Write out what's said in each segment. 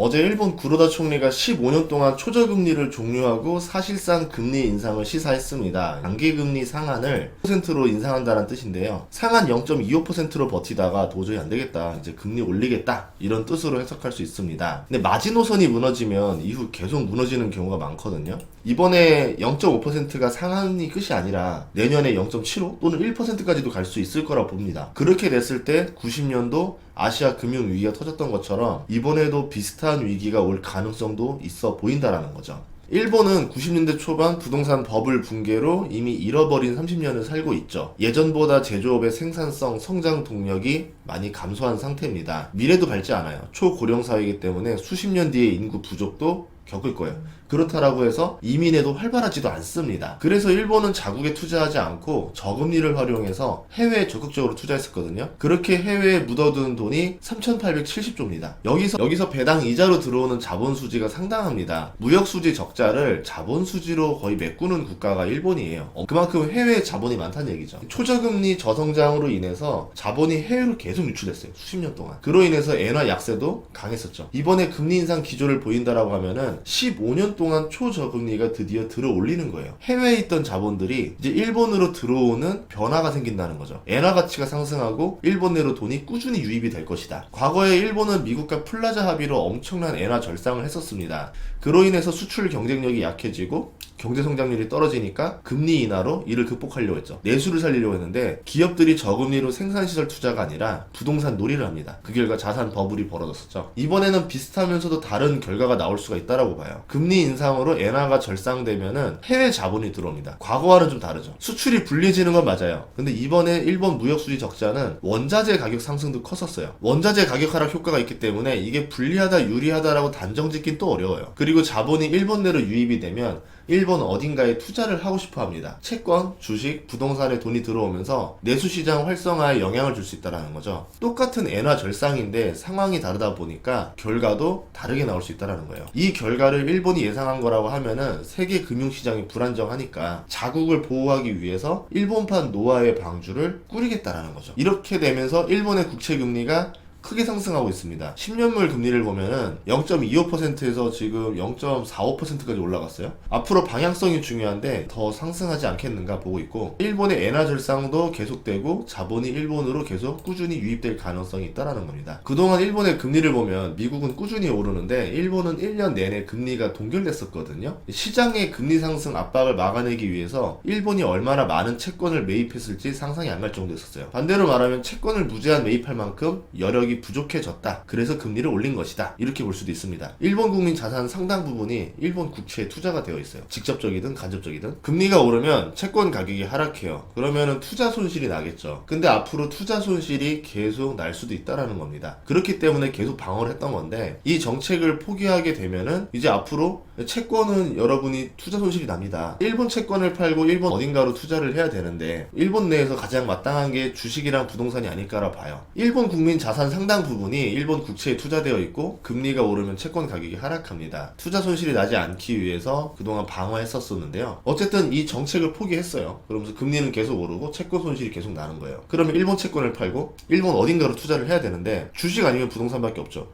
어제 일본 구로다 총리가 15년 동안 초저금리를 종료하고 사실상 금리 인상을 시사했습니다. 단기금리 상한을 0%로 인상한다는 뜻인데요. 상한 0.25%로 버티다가 도저히 안되겠다, 이제 금리 올리겠다, 이런 뜻으로 해석할 수 있습니다. 근데 마지노선이 무너지면 이후 계속 무너지는 경우가 많거든요. 이번에 0.5%가 상한이 끝이 아니라 내년에 0.75 또는 1%까지도 갈 수 있을 거라 봅니다. 그렇게 됐을 때 90년도 아시아 금융위기가 터졌던 것처럼 이번에도 비슷한 위기가 올 가능성도 있어 보인다라는 거죠. 일본은 90년대 초반 부동산 버블 붕괴로 이미 잃어버린 30년을 살고 있죠. 예전보다 제조업의 생산성, 성장 동력이 많이 감소한 상태입니다. 미래도 밝지 않아요. 초고령 사회이기 때문에 수십 년 뒤에 인구 부족도 겪을 거예요. 그렇다라고 해서 이민에도 활발하지도 않습니다. 그래서 일본은 자국에 투자하지 않고 저금리를 활용해서 해외에 적극적으로 투자했었거든요. 그렇게 해외에 묻어둔 돈이 3,870조입니다. 여기서 배당 이자로 들어오는 자본 수지가 상당합니다. 무역 수지 적자를 자본 수지로 거의 메꾸는 국가가 일본이에요. 그만큼 해외에 자본이 많다는 얘기죠. 초저금리 저성장으로 인해서 자본이 해외로 계속 유출됐어요. 수십 년 동안. 그로 인해서 엔화 약세도 강했었죠. 이번에 금리 인상 기조를 보인다라고 하면은 15년 동안 초저금리가 드디어 들어 올리는 거예요. 해외에 있던 자본들이 이제 일본으로 들어오는 변화가 생긴다는 거죠. 엔화 가치가 상승하고 일본 내로 돈이 꾸준히 유입이 될 것이다. 과거에 일본은 미국과 플라자 합의로 엄청난 엔화 절상을 했었습니다. 그로 인해서 수출 경쟁력이 약해지고 경제 성장률이 떨어지니까 금리 인하로 이를 극복하려고 했죠. 내수를 살리려고 했는데 기업들이 저금리로 생산시설 투자가 아니라 부동산 놀이를 합니다. 그 결과 자산 버블이 벌어졌었죠. 이번에는 비슷하면서도 다른 결과가 나올 수가 있다라고 봐요. 금리 인상으로 엔화가 절상되면은 해외 자본이 들어옵니다. 과거와는 좀 다르죠. 수출이 불리해지는 건 맞아요. 근데 이번에 일본 무역 수지 적자는 원자재 가격 상승도 컸었어요. 원자재 가격 하락 효과가 있기 때문에 이게 불리하다 유리하다라고 단정 짓긴 또 어려워요. 그리고 자본이 일본 내로 유입이 되면 일본 어딘가에 투자를 하고 싶어 합니다. 채권, 주식, 부동산에 돈이 들어오면서 내수시장 활성화에 영향을 줄 수 있다는 거죠. 똑같은 엔화 절상인데 상황이 다르다 보니까 결과도 다르게 나올 수 있다는 거예요. 이 결과를 일본이 예상한 거라고 하면은 세계 금융시장이 불안정하니까 자국을 보호하기 위해서 일본판 노아의 방주를 꾸리겠다라는 거죠. 이렇게 되면서 일본의 국채금리가 크게 상승하고 있습니다. 10년물 금리를 보면은 0.25%에서 지금 0.45%까지 올라갔어요. 앞으로 방향성이 중요한데 더 상승하지 않겠는가 보고 있고, 일본의 엔화 절상도 계속되고 자본이 일본으로 계속 꾸준히 유입될 가능성이 있다라는 겁니다. 그동안 일본의 금리를 보면 미국은 꾸준히 오르는데 일본은 1년 내내 금리가 동결됐었거든요. 시장의 금리 상승 압박을 막아내기 위해서 일본이 얼마나 많은 채권을 매입했을지 상상이 안 갈 정도였었어요. 반대로 말하면 채권을 무제한 매입할 만큼 여력이 부족해졌다. 그래서 금리를 올린 것이다. 이렇게 볼 수도 있습니다. 일본 국민 자산 상당 부분이 일본 국채에 투자가 되어 있어요. 직접적이든 간접적이든. 금리가 오르면 채권 가격이 하락해요. 그러면은 투자 손실이 나겠죠. 근데 앞으로 투자 손실이 계속 날 수도 있다라는 겁니다. 그렇기 때문에 계속 방어를 했던 건데, 이 정책을 포기하게 되면은 이제 앞으로 채권은 여러분이 투자 손실이 납니다. 일본 채권을 팔고 일본 어딘가로 투자를 해야 되는데 일본 내에서 가장 마땅한 게 주식이랑 부동산이 아닐까라 봐요. 일본 국민 자산 상당 부분이 일본 국채에 투자되어 있고 금리가 오르면 채권 가격이 하락합니다. 투자 손실이 나지 않기 위해서 그동안 방어했었었는데요. 어쨌든 이 정책을 포기했어요. 그러면서 금리는 계속 오르고 채권 손실이 계속 나는 거예요. 그러면 일본 채권을 팔고 일본 어딘가로 투자를 해야 되는데 주식 아니면 부동산밖에 없죠.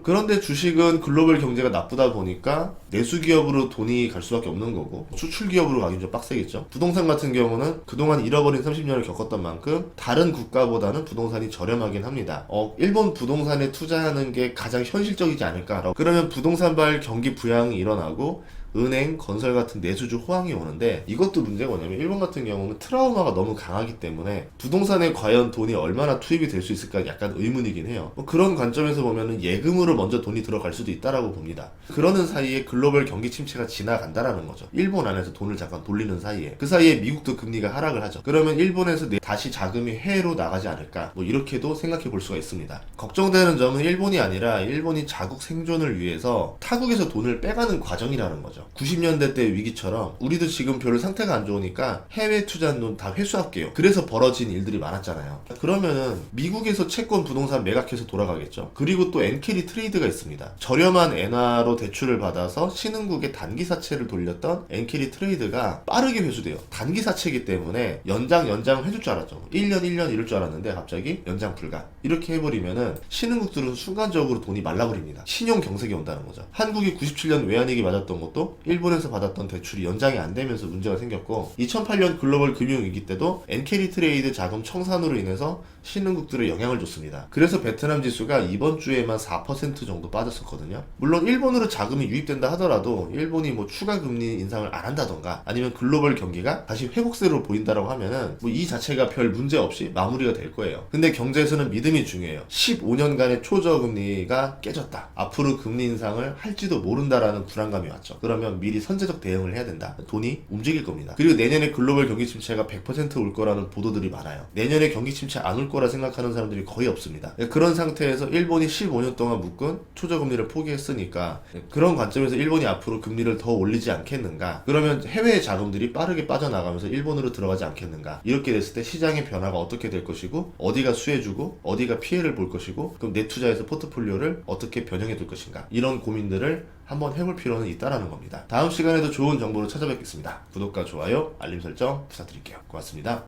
그런데 주식은 글로벌 경제가 나쁘다 보니까 내수 기업으로 돈이 갈 수밖에 없는 거고, 수출 기업으로 가긴 좀 빡세겠죠. 부동산 같은 경우는 그동안 잃어버린 30년을 겪었던 만큼 다른 국가보다는 부동산이 저렴하긴 합니다. 일본 부동산에 투자하는 게 가장 현실적이지 않을까. 그러면 부동산발 경기 부양이 일어나고 은행, 건설 같은 내수주 호황이 오는데, 이것도 문제가 뭐냐면 일본 같은 경우는 트라우마가 너무 강하기 때문에 부동산에 과연 돈이 얼마나 투입이 될 수 있을까 약간 의문이긴 해요. 그런 관점에서 보면은 예금으로 먼저 돈이 들어갈 수도 있다라고 봅니다. 그러는 사이에 글로벌 경기 침체가 지나간다라는 거죠. 일본 안에서 돈을 잠깐 돌리는 사이에. 그 사이에 미국도 금리가 하락을 하죠. 그러면 일본에서 다시 자금이 해외로 나가지 않을까, 이렇게도 생각해 볼 수가 있습니다. 걱정되는 점은 일본이 아니라 일본이 자국 생존을 위해서 타국에서 돈을 빼가는 과정이라는 거죠. 거죠. 90년대 때 위기처럼 우리도 지금 별로 상태가 안 좋으니까 해외 투자한 돈 다 회수할게요. 그래서 벌어진 일들이 많았잖아요. 그러면은 미국에서 채권 부동산 매각해서 돌아가겠죠. 그리고 또 엔캐리 트레이드가 있습니다. 저렴한 엔화로 대출을 받아서 신흥국의 단기 사채를 돌렸던 엔캐리 트레이드가 빠르게 회수돼요. 단기 사채이기 때문에 연장 해줄 줄 알았죠. 1년 이럴 줄 알았는데 갑자기 연장 불가. 이렇게 해버리면은 신흥국들은 순간적으로 돈이 말라버립니다. 신용 경색이 온다는 거죠. 한국이 97년 외환위기 맞았던 것도 일본에서 받았던 대출이 연장이 안 되면서 문제가 생겼고 2008년 글로벌 금융위기 때도 엔캐리 트레이드 자금 청산으로 인해서 신흥국들에 영향을 줬습니다. 그래서 베트남 지수가 이번 주에만 4% 정도 빠졌었거든요. 물론 일본으로 자금이 유입된다 하더라도 일본이 뭐 추가 금리 인상을 안 한다던가 아니면 글로벌 경기가 다시 회복세로 보인다라고 하면은 뭐 이 자체가 별 문제 없이 마무리가 될 거예요. 근데 경제에서는 믿음이 중요해요. 15년간의 초저금리가 깨졌다. 앞으로 금리 인상을 할지도 모른다라는 불안감이 왔죠. 그러면 미리 선제적 대응을 해야 된다. 돈이 움직일 겁니다. 그리고 내년에 글로벌 경기 침체가 100% 올 거라는 보도들이 많아요. 내년에 경기 침체 안 올 거라 생각하는 사람들이 거의 없습니다. 그런 상태에서 일본이 15년 동안 묶은 초저금리를 포기했으니까 그런 관점에서 일본이 앞으로 금리를 더 올리지 않겠는가? 그러면 해외의 자금들이 빠르게 빠져나가면서 일본으로 들어가지 않겠는가? 이렇게 됐을 때 시장의 변화가 어떻게 될 것이고 어디가 수혜주고 어디가 피해를 볼 것이고 그럼 내 투자에서 포트폴리오를 어떻게 변형해 둘 것인가? 이런 고민들을 한번 해볼 필요는 있다라는 겁니다. 다음 시간에도 좋은 정보로 찾아뵙겠습니다. 구독과 좋아요, 알림 설정 부탁드릴게요. 고맙습니다.